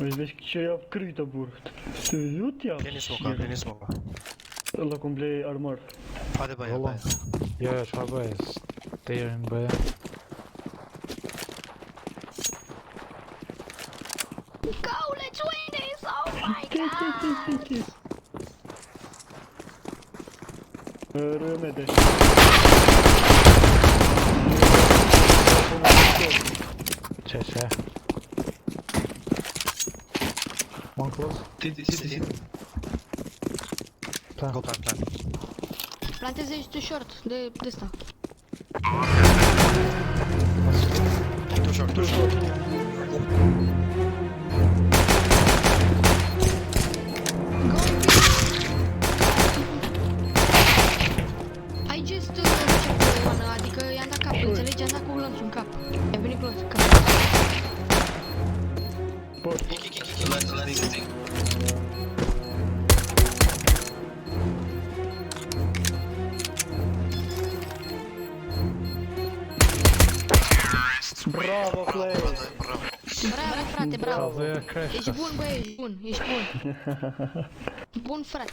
Îți vezi că ce-i открыто будет. Uite-i Plini smoka. Ăla complet armor. Hadi baya Oğlum. baya. Я шабаю. Steering B. Go, let's win this! Oh my god! Remede. CS. One close. City. Plan. Go plan. Planteze ești short de ăsta. Too short. Ai just one, adică i-am dat cap, înțelegi? I-am dat cu lanțul în cap. I-a venit close în cap. Landing city. Bravo, Clay! Bravo, frate, bravo! Bravo, e crash. Ești bun, băi, ești bun, ești bun. Bun, frate.